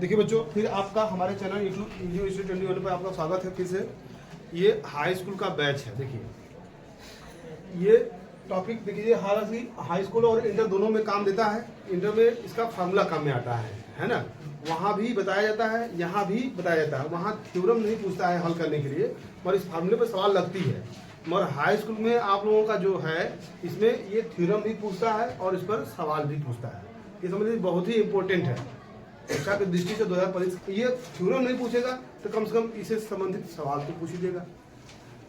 देखिए बच्चों, फिर आपका हमारे चैनल यूट्यूब स्टडी 21 पर आपका स्वागत है। फिर से ये हाई स्कूल का बैच है। देखिए ये टॉपिक देखिए, हालांकि हाई स्कूल और इंटर दोनों में काम देता है। इंटर में इसका फार्मूला काम में आता है ना। वहाँ भी बताया जाता है, यहाँ भी बताया जाता है। वहाँ थ्योरम नहीं पूछता है हल करने के लिए, पर इस फार्मूले पर सवाल लगती है। मगर हाई स्कूल में आप लोगों का जो है, इसमें ये थ्योरम भी पूछता है और इस पर सवाल भी पूछता है। ये समझिए बहुत ही इंपॉर्टेंट है शिक्षा की दृष्टि से। 2025 ये थ्योरम नहीं पूछेगा तो कम से कम इससे संबंधित सवाल तो पूछ ही देगा।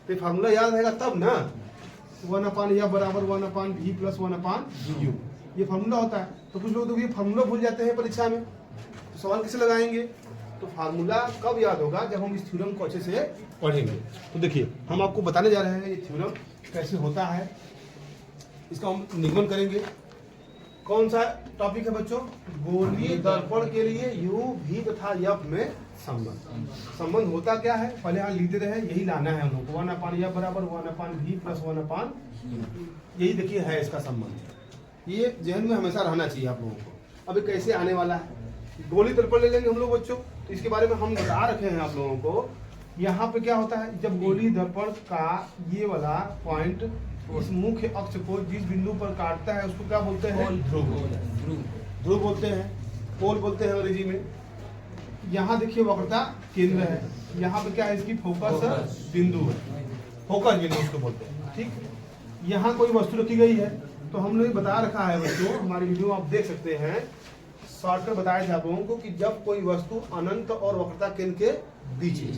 तो फार्मूला याद रहेगा तब ना। 1/f बराबर 1/v प्लस 1/u, ये फार्मूला होता है। तो कुछ लोग तो ये फार्मूला भूल जाते हैं परीक्षा में, तो सवाल कैसे लगाएंगे? तो फार्मूला कब याद होगा? जब हम इस थ्योरम को अच्छे से पढ़ेंगे। तो देखिए हम आपको बताने जा रहे हैं ये थ्योरम कैसे होता है, इसका हम निगमन करेंगे। कौन सा टॉपिक है बच्चों? गोलीय दर्पण के लिए u, v तथा f में संबंध। संबंध होता क्या है पहले यहाँ लिखते रहे, यही लाना है हम लोग को। 1/f बराबर 1/v प्लस 1/u, यही देखिए है इसका संबंध। ये जहन में हमेशा रहना चाहिए आप लोगों को। अब कैसे आने वाला है? गोलीय दर्पण ले लेंगे हम लोग बच्चों, तो इसके बारे में हम बता रखे हैं आप लोगों को। यहाँ पे क्या होता है, जब गोलीय दर्पण का ये वाला पॉइंट इस मुख्य अक्ष को जिस बिंदु पर काटता है उसको क्या बोलते हैं? ध्रुव। ध्रुव बोलते हैं, पोल बोलते हैं अंग्रेजी में। यहाँ देखिए वक्रता केंद्र है, यहाँ पे क्या है? इसकी फोकस बिंदु है, फोकस बिंदु उसको बोलते हैं। ठीक, यहाँ कोई वस्तु रखी गई है, तो हमने बता रखा है बच्चों, हमारी वीडियो आप देख सकते हैं। शॉर्टकट बताया था आप लोगों को कि जब कोई वस्तु अनंत और वक्रता केंद्र के बीच है,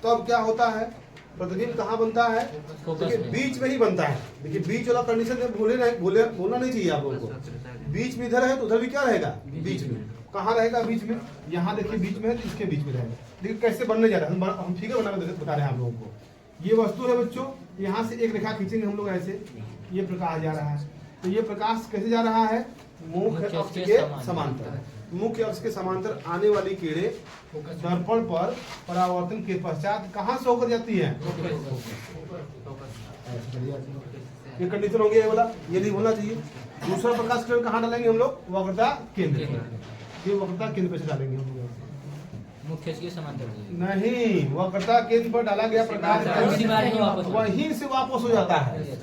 तो अब क्या होता है? प्रतिबिंब कहाँ बनता है? देखिए बीच में ही बनता है। देखिए बीच वाला कंडीशन में बोलना नहीं चाहिए आप लोगों को। बीच में इधर है तो उधर भी क्या रहेगा? बीच में। कहाँ रहेगा बीच में? यहाँ देखिए बीच में है तो इसके बीच में रहेगा। देखिए कैसे बनने जा रहा है, हम फिगर बनाकर बता रहे हैं आप लोगों को। ये वस्तु है बच्चों, यहाँ से एक रेखा खींचेंगे हम लोग ऐसे, ये प्रकाश जा रहा है। तो ये प्रकाश कैसे जा रहा है? मुख्य अक्ष के समांतर। मुख्य अक्ष के समांतर आने वाली किरणें दर्पण पर परावर्तन के पश्चात कहाँ से होकर जाती है? ये कंडीशन हो गया ये वाला, ये नहीं होना चाहिए। दूसरा प्रकाश किरण कहाँ डालेंगे हम लोग? वक्रता केंद्र। ये वक्रता केंद्र पे से डालेंगे हम लोग, मुख्य के समांतर नहीं। वक्रता केंद्र पर डाला गया प्रकाश वहीं से वापस हो जाता है,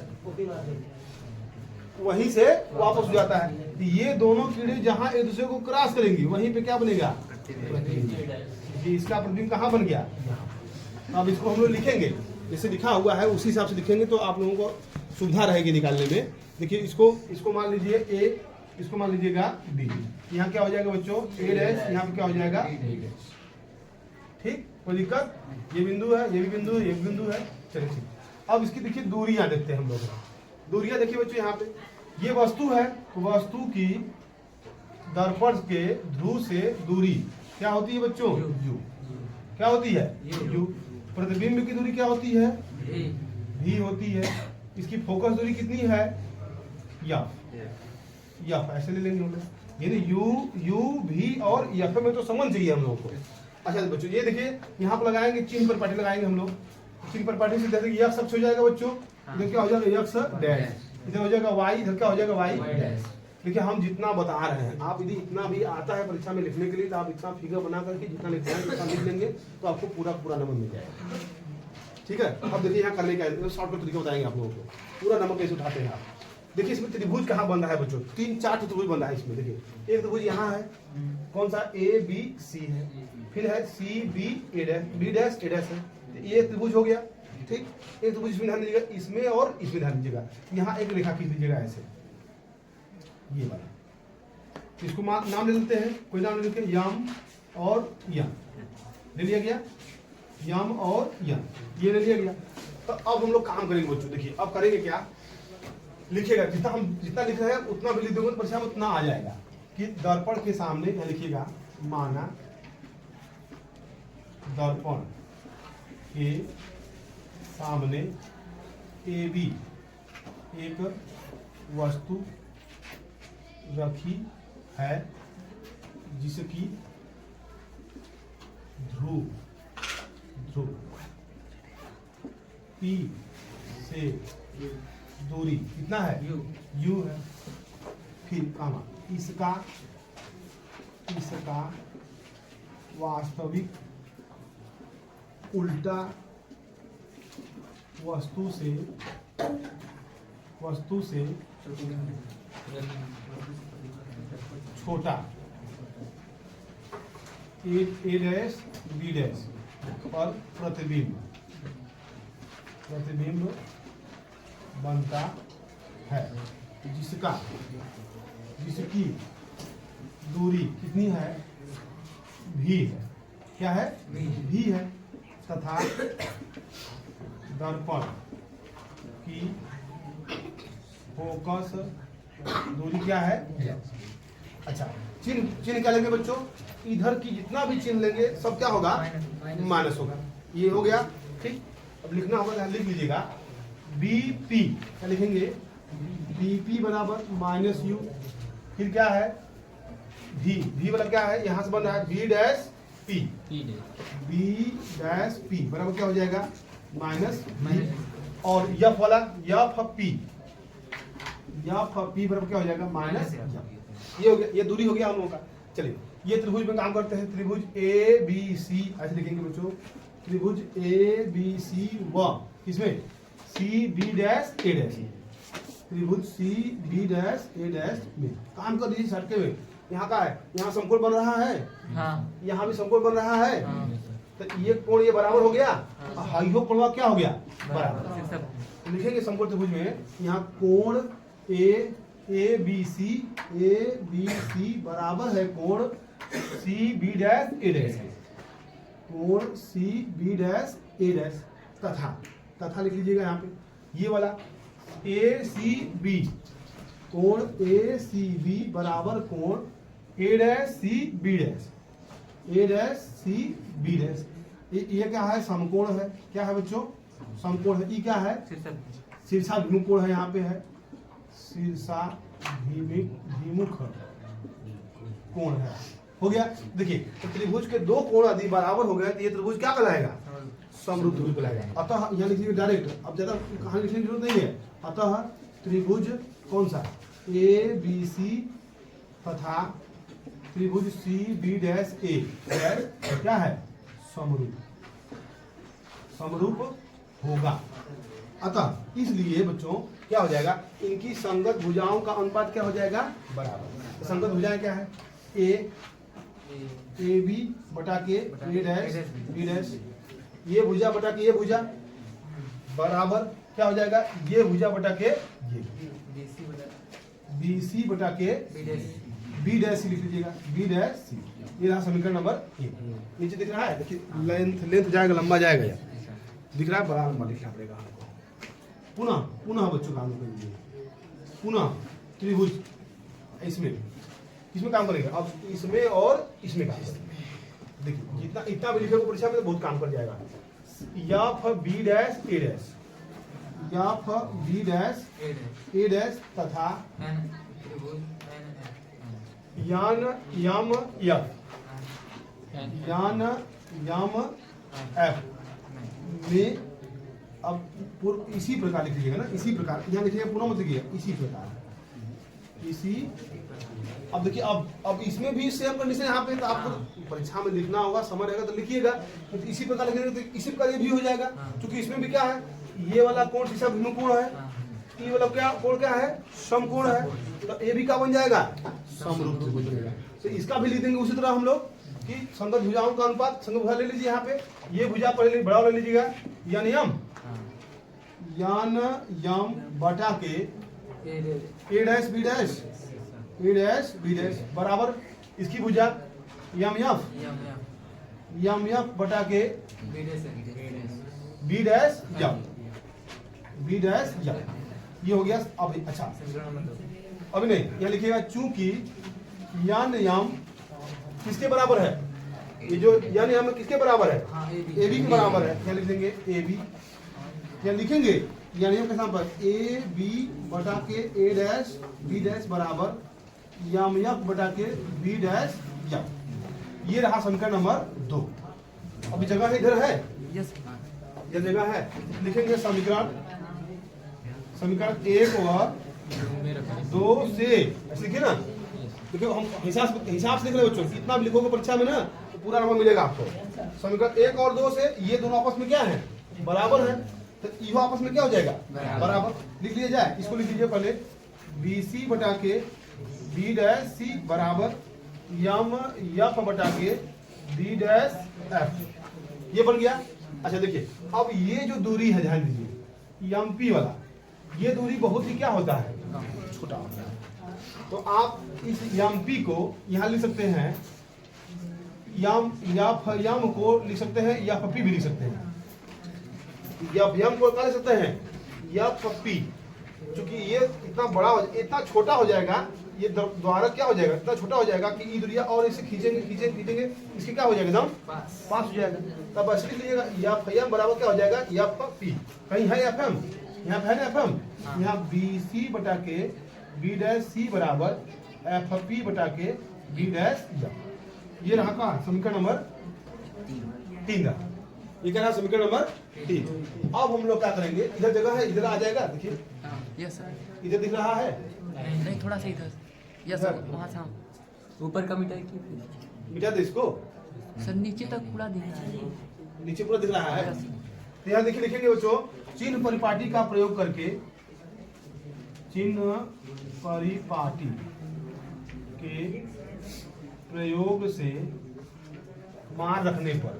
वहीं से वापस हो जाता है। तो ये दोनों किरणें जहां एक दूसरे को क्रॉस करेंगी वहीं पे क्या बनेगा? इसका प्रतिबिंब कहाँ बन गया? अब इसको हम लोग लिखेंगे, जैसे लिखा हुआ है उसी हिसाब से लिखेंगे तो आप लोगों को सुविधा रहेगी निकालने में। देखिए इसको मान लीजिए ए, इसको मान लीजिएगा बी। यहाँ क्या हो जाएगा बच्चों? ए डैश, यहाँ पे क्या हो जाएगा? ठीक, कोई दिक्कत? ये बिंदु है, ये भी बिंदु है, ये भी बिंदु है। चलिए ठीक, अब इसकी देखिए दूरियां देखते हैं हम लोग। दूरियां देखिए बच्चों, यहाँ पे ये वस्तु है, वस्तु की दर्पण के ध्रुव से दूरी क्या होती है बच्चों? u। क्या होती है? u। प्रतिबिंब की दूरी क्या होती है? v होती है। इसकी फोकस दूरी कितनी है? f। ऐसे ले लेंगे हम लोग, यानी u, v और f में तो समझ चाहिए हम लोग को। अच्छा बच्चों ये देखिए यहाँ पर लगाएंगे, चिन्ह पर पार्टी लगाएंगे हम लोग। चिन्ह पर पार्टी से देखिए यक्ष अक्ष हो जाएगा बच्चों, इधर क्या हो जाएगा? यक्ष डैश। इधर हो जाएगा y, इधर क्या हो जाएगा? y dash. देखिए हम जितना बता रहे हैं, आप यदि इतना भी आता है परीक्षा में लिखने के लिए तो आप इतना फिगर बना करके जितना लिखना है उतना लिख लेंगे तो आपको पूरा नंबर मिल जाएगा। ठीक है, अब देखिए यहाँ करने का शॉर्टकट तरीका बताएंगे आप लोगों को, पूरा नंबर कैसे उठाते हैं आप। देखिए इसमें त्रिभुज कहाँ बन रहा है बच्चों? 3-4 त्रिभुज बन रहा है इसमें। देखिए एक त्रिभुज यहाँ है, कौन सा? ABC है, फिर है CB B dash A dash है। ये त्रिभुज हो गया। ठीक, एक त्रिभुज इसमें ध्यान दीजिएगा, इसमें और इसमें ध्यान दीजिएगा। यहाँ एक रेखा खींच दीजिएगा ऐसे, ये वाला। इसको नाम ले लेते हैं, कोई नाम ले लेते हैं, यम और यम ले लिया गया। यम और यम ये ले लिया गया। तो अब हम लोग काम करेंगे बच्चों। देखिए अब करेंगे क्या? लिखेगा जितना लिख रहे हैं उतना भी लिख दोगे तो परीक्षा में उतना आ जाएगा कि दर्पण के सामने क्या लिखिएगा? माना दर्पण के सामने AB एक वस्तु रखी है जिसकी ध्रुव P से दूरी कितना है? u है। फिर कामा इसका वास्तविक उल्टा वस्तु से छोटा ए डैश बी डैश पर प्रतिबिंब बनता है, जिसकी दूरी कितनी है, भी है, क्या है, भी है, तथा दर्पण की फोकस दूरी क्या है। अच्छा, चिन्ह क्या लेंगे बच्चों, इधर की जितना भी चिन्ह लेंगे सब क्या होगा, माइनस होगा। ये हो गया, ठीक। अब लिखना होगा, लिख लीजिएगा BP, क्या लिखेंगे, BP बराबर माइनस यू, फिर क्या है V वाला क्या है, यहां से बन रहा है B dash P, B dash P बराबर क्या हो जाएगा, माइनस, और F वाला F P बराबर क्या हो जाएगा, माइनस। ये हो गया, ये दूरी हो गया हम लोगों का। चलिए, ये त्रिभुज में काम करते हैं, त्रिभुज ABC ऐसे लिखेंगे बच्चों, त्रिभुज ABC व किसमें CB डैश A डैश, त्रिभुज CB डैश A डैश में काम कर दीजिए सटके में। यहाँ का है, यहाँ समकोण बन रहा है, हाँ। यहाँ भी समकोण बन रहा है, हाँ। तो ये कोण ये बराबर हो गया, हाँ। हाइयो कोण क्या हो गया, बराबर। तो लिखेंगे समकोण त्रिभुज में यहाँ कोण ABC बराबर है कोण CB डैश A डैश, कोण CB डैश A डैश, तथा लिख लीजिएगा यहाँ पे ये वाला ACB, कोण ACB बराबर कोण A dash CB dash, A dash CB dash. ये क्या है, समकोण है, क्या है बच्चों, समकोण है। ये क्या है, शीर्षाभिमुख कोण है, यहाँ पे है शीर्षाभिमुख कोण है, हो गया। देखिए, तो त्रिभुज के दो कोण यदि बराबर हो गए तो ये त्रिभुज क्या कहलाएगा, समरूप त्रिभुज कहलाएगा। अतः यहाँ लिखिए डायरेक्ट, अब ज्यादा कहानी लिखने की जरूरत नहीं है। अतः त्रिभुज कौन सा, ABC तथा त्रिभुज CB डैश A क्या है, समरूप होगा। अतः इसलिए बच्चों क्या हो जाएगा, इनकी संगत भुजाओं का अनुपात क्या हो जाएगा, बराबर। तो संगत भुजाएं क्या है, AB बटा के A डैश B डैश, ये भुजा बटा के ये भुजा बराबर क्या हो जाएगा, ये भुजा बटा के ये, BC बटा के B डैश लिख लीजिएगा, B डैश C। ये रहा समीकरण नंबर 1। नीचे दिख रहा है, देखिए लेंथ जाएगा, लंबा जाएगा, यार दिख रहा है, बड़ा लंबा लिखना पड़ेगा हमको। पुनः बच्चों काम करेंगे, पुनः त्रिभुज इसमें किसमें काम करेंगे, अब इसमें और इसमें काम करेंगे। देखिए इतना भी लिखेगा परीक्षा में तो बहुत काम कर जाएगा। F B dash A dash, F B dash A dash तथा यान यम F में, अब पूर्व इसी प्रकार लिख लीजिएगा ना, इसी प्रकार यहाँ लिखिएगा, पूरा मत लिखिएगा, इसी प्रकार, इसी। अब देखिए, अब इसमें भी सेम कंडीशन यहाँ पे, तो आपको परीक्षा में लिखना होगा, समझ रहेगा तो लिखिएगा। तो इसी प्रकार लिखेंगे तो इसी प्रकार ये भी हो जाएगा, क्योंकि इसमें भी क्या है, ये वाला कोण शीर्षाभिमुख कोण है, ये वाला क्या कोण क्या है, समकोण है, तो ये भी क्या बन जाएगा, समरूप त्रिभुज बनेगा। तो इसका भी लिख देंगे उसी तरह हम लोग कि संगत भुजाओं का अनुपात, संगत भुजा ले लीजिए यहाँ पे, ये भुजा पहले बड़ा ले लीजिएगा, यान यम बटा के A डैश B डैश बराबर इसकी भुजा यम यफ बटा के B डैश यम। ये हो गया। अब अच्छा, अभी नहीं, यहाँ लिखिएगा चूंकि यान यम किसके बराबर है, ये जो यान यम किसके बराबर है, AB के बराबर है, क्या लिख देंगे AB, या लिखेंगे यानी यम के स्थान पर AB बटा के A डैश B डैश बराबर यम यफ बटा के B डैश यम। ये रहा समीकरण नंबर 2। अभी जगह इधर है, ये जगह है, लिखेंगे समीकरण 1 और 2 से, ऐसे लिखिए ना, देखो हम हिसाब से लिख रहे बच्चों, इतना भी लिखोगे परीक्षा में ना तो पूरा नंबर मिलेगा आपको। समीकरण 1 और 2 से ये दोनों आपस में क्या है, बराबर है, तो ये आपस में क्या हो जाएगा, बराबर। लिख लिया जाए, इसको लिख लीजिए पहले, BC बटा के B डैश C बराबर यम F बटा के B डैश F, ये बन गया। अच्छा देखिए, अब ये जो दूरी है ध्यान दीजिए, MP वाला, ये दूरी बहुत ही क्या होता है, छोटा होता है। तो आप इस MP को यहाँ लिख सकते हैं, यम को लिख सकते हैं, या FP भी लिख सकते हैं। यम को क्या लिख सकते हैं, या FP, क्योंकि ये इतना बड़ा इतना छोटा हो जाएगा, ये द्वारा क्या हो जाएगा, इतना छोटा हो जाएगा कि ई दूरिया, और इसे खींचेंगे खींचेंगे इसके क्या हो जाएगा, एकदम पास हो जाएगा। तब ऐसे लिख लीजिएगा, यम बराबर क्या हो जाएगा, FP। कहीं है FM, यहाँ है ना FM, यहाँ BC बटा के B डैश C बराबर FP बटा के B डैश F। ये रहा कहाँ, समीकरण नंबर 3 रहा, ये क्या रहा, समीकरण नंबर 3। अब हम लोग क्या करेंगे, इधर जगह है, इधर आ जाएगा, देखिए यस सर, इधर दिख रहा है, नहीं थोड़ा सा इधर, यस सर, वहाँ से हम ऊपर का मिटाई की, मिटा दे इसको, सर नीचे तक पूरा दिख रहा है, नीचे पूरा दिख रहा है। तो यहाँ देखिए, लिखेंगे बच्चों, चिन्ह परिपाटी का प्रयोग करके, चिन्ह परिपाटी के प्रयोग से मान रखने पर,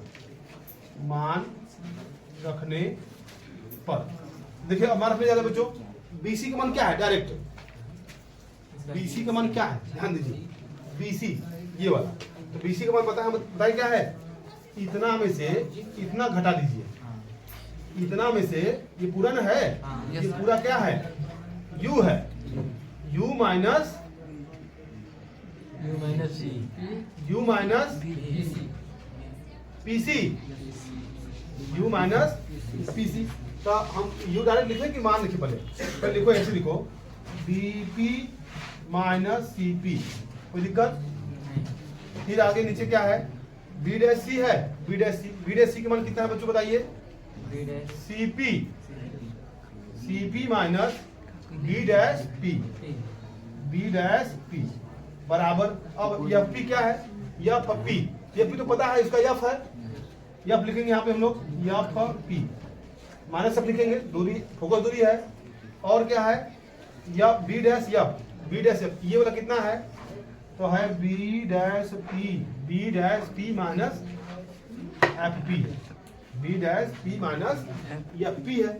देखिए अब मान रखने जाएगा बच्चों, BC का मान क्या है, डायरेक्ट BC का मान क्या है, ध्यान दीजिए, BC ये वाला, तो BC का मान पता है, बताइए क्या है, इतना में से इतना घटा दीजिए, इतना में से ये पूरा ना है, ये पूरा क्या है, U है, U minus PC, U minus PC। तो हम U डायरेक्ट लिखें कि मान लिखे, पहले लिखो, ऐसे लिखो, BP माइनस CP, कोई दिक्कत। फिर आगे नीचे क्या है, B डैश C है, B डैश C के मान कितना है बच्चों बताइए, CP minus B dash P बराबर, अब FP क्या है, FP तो पता है, इसका F है, F लिखेंगे यहाँ पे हम लोग, FP माइनस सब लिखेंगे, दूरी फोकस दूरी है, और क्या है, या B डैश F, ये वाला कितना है, तो है B dash P minus FP, B dash P minus FP है,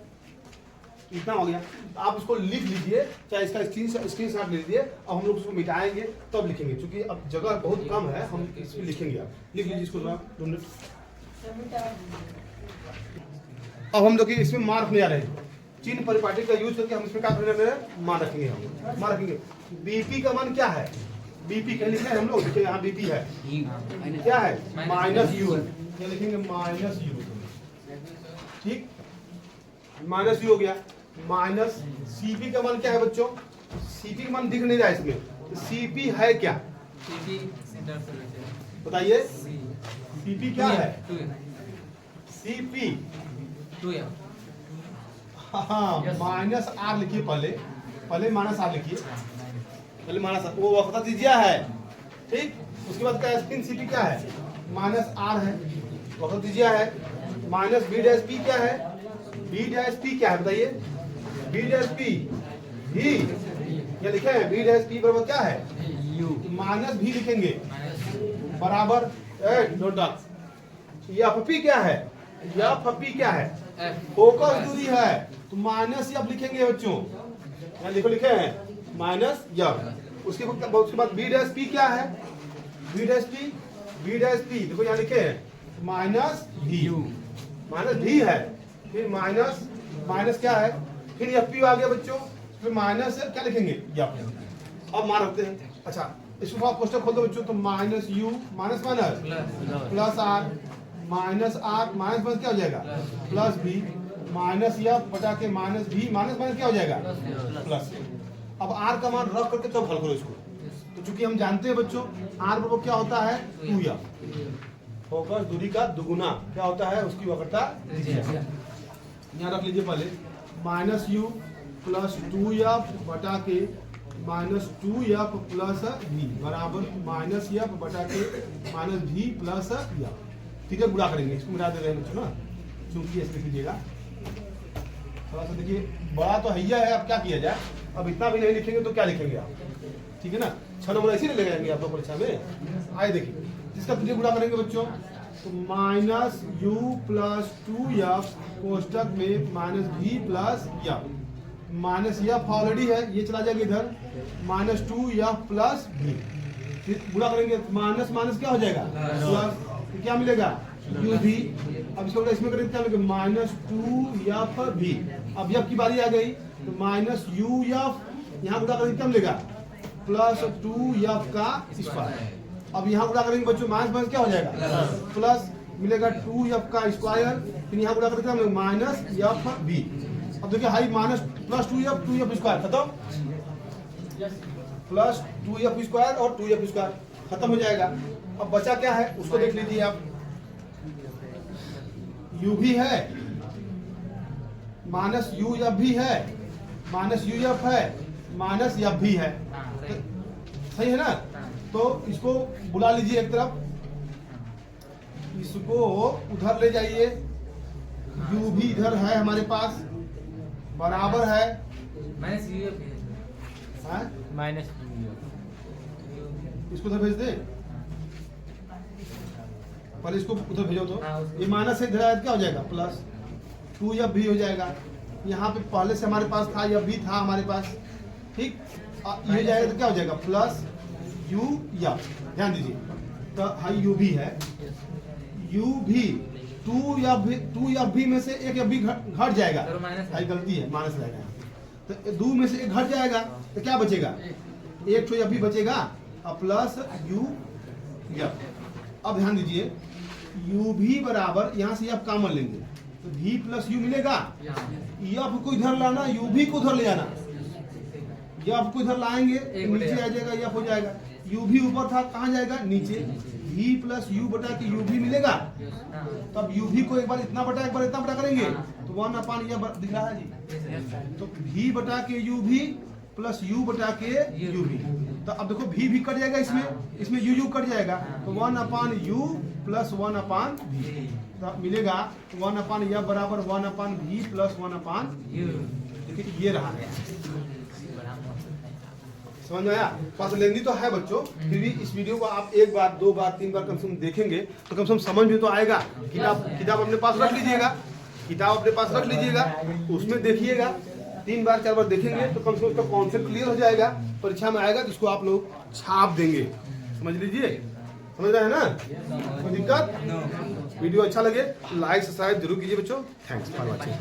इतना हो गया। आप इसको लिख लीजिए, चाहे इसका स्क्रीनशॉट ले लीजिए, अब हम लोग उसको मिटाएंगे तब लिखेंगे, क्योंकि अब जगह बहुत कम है, हम इसमें लिखेंगे, आप लिख लीजिए इसको, अब हम लोग इसमें मान रखने जा रहे हैं, चिन्ह परिपाटी का यूज करके हम इसमें क्या करने हैं, मान रखेंगे, हम मान रखेंगे। BP का मान क्या है, BP कहीं लिखना है हम लोग, देखिए यहाँ BP है, क्या है, -U है, ये लिखेंगे -U, ठीक, -U हो गया। माइनस CP का मान क्या है बच्चों, CP का मान दिख नहीं रहा है इसमें, तो CP है क्या, बताइए, CP क्या है, CP हाँ -R लिखिए, पहले -R लिखिए, पहले -R, वो वक्ता त्रिज्या है, ठीक। उसके बाद क्या स्पिन CP क्या है, -R है, वक्ता त्रिज्या है, माइनस B डैश P क्या है, B डैश P क्या है बताइए, B डैश P भी, ये लिखे हैं, B डैश P बराबर क्या है, माइनस भी लिखेंगे, बराबर FP क्या है, FP क्या है, फोकस दूरी है, तो माइनस F लिखेंगे बच्चों, यहाँ लिखो, लिखे हैं माइनस F। उसके बाद B डैश P क्या है, B डैश P देखो यहाँ लिखे हैं माइनस भी है, फिर माइनस क्या है, फिर FP आ गया बच्चों, फिर माइनस से क्या लिखेंगे, अब मान रखते हैं। अच्छा, इसको आप क्वेश्चन खोल दो बच्चों, तो -U minus plus R minus क्या हो जाएगा, प्लस B माइनस F बटा के माइनस B, माइनस क्या हो जाएगा, प्लस। अब R का मान रख करके तब हल करो इसको, तो चूंकि हम जानते हैं बच्चों R बराबर क्या होता है, 2F, फोकस दूरी का दुगुना क्या होता है, उसकी वक्रता त्रिज्या। यहाँ रख लीजिए पहले, -U प्लस 2F बटा के माइनस 2f प्लस v बराबर माइनस एफ बटा के माइनस v प्लस एफ। ठीक है, गुणा करेंगे, इसको मिटा दे रहे हैं बच्चों ना, चूंकि ऐसे लिख लीजिएगा। थोड़ा सा देखिए, बड़ा तो हैया है, अब क्या किया जाए, अब इतना भी नहीं लिखेंगे तो क्या लिखेंगे आप, ठीक है ना, 6 नंबर ऐसे नहीं लगाएंगे आप लोग परीक्षा में। आइए देखिए, जिसका तुझे गुणा करेंगे बच्चों, तो माइनस u प्लस 2f कोष्टक में minus v plus F. Minus F already है, ये चला जाएगा इधर, माइनस 2f प्लस v। फिर गुणा करेंगे, माइनस माइनस क्या हो जाएगा, प्लस, क्या मिलेगा u v। अब इसको इसमें करेंगे क्या मिलेगा, माइनस 2f v। अब एफ की बारी आ गई, तो माइनस u f, यहाँ गुणा करेंगे क्या मिलेगा, प्लस 2f का स्क्वायर। अब यहाँ गुणा करेंगे बच्चों, माइनस माइनस क्या हो जाएगा, प्लस मिलेगा 2f का स्क्वायर। फिर यहाँ गुणा करेंगे क्या मिलेगा, माइनस एफ v। अब देखिए high minus plus 2f square खत्म, प्लस 2f स्क्वायर और 2f स्क्वायर खत्म हो जाएगा। अब बचा क्या है उसको देख लीजिए आप, u भी है, माइनस u f भी है, माइनस u f है, माइनस f भी है, सही है ना। तो इसको बुला लीजिए एक तरफ, इसको उधर ले जाइए, u भी इधर है हमारे पास, बराबर है माइनस इसको उधर भेज दे, पहले इसको उधर भेजो तो ये माइनस से इधर आया तो क्या हो जाएगा, प्लस 2f भी हो जाएगा। यहाँ पे पहले से हमारे पास था, यह भी था हमारे पास, ठीक, ये जाएगा तो क्या हो जाएगा, प्लस u f। ध्यान दीजिए, तो हाई u भी है, u भी 2f भी में से एक f भी घट जाएगा, हाई गलती है, माइनस रहेगा, तो 2 में से एक घट जाएगा तो क्या बचेगा, एक तो f भी बचेगा और प्लस u f। अब ध्यान दीजिए, u भी बराबर, यहाँ से f कॉमन लेंगे तो v प्लस u मिलेगा, f को इधर लाना, u भी को उधर ले जाना, f को इधर लाएंगे नीचे आ जाएगा, f हो जाएगा, u भी ऊपर था कहाँ जाएगा, नीचे, v प्लस u बटा के u भी मिलेगा। तब u भी को एक बार इतना बटा एक बार इतना बटा करेंगे तो 1 अपान यह दिख रहा है जी, तो v बटा के u भी प्लस u बटा के u भी। तो अब देखो v भी कट जाएगा, इसमें u कट जाएगा, तो 1 अपान u प्लस 1 अपान v, तो मिलेगा 1 अपान यह बराबर 1 अपान v प्लस 1 अपान u। देखिए ये रहा है, समझ में आया। पास लेंदी तो है बच्चों, फिर भी इस वीडियो को आप 1 बार 2 बार 3 बार कम से कम देखेंगे तो कम से कम समझ में तो आएगा। किताब अपने पास रख लीजिएगा, किताब अपने पास रख लीजिएगा, उसमें देखिएगा, 3 बार 4 बार देखेंगे तो कम से कम उसका कॉन्सेप्ट क्लियर हो जाएगा, परीक्षा में आएगा तो इसको आप लोग छाप देंगे, समझ लीजिए, समझ रहे हैं ना, कोई दिक्कत। वीडियो अच्छा लगे लाइक सब्सक्राइब जरूर कीजिए बच्चों। Thanks for watching.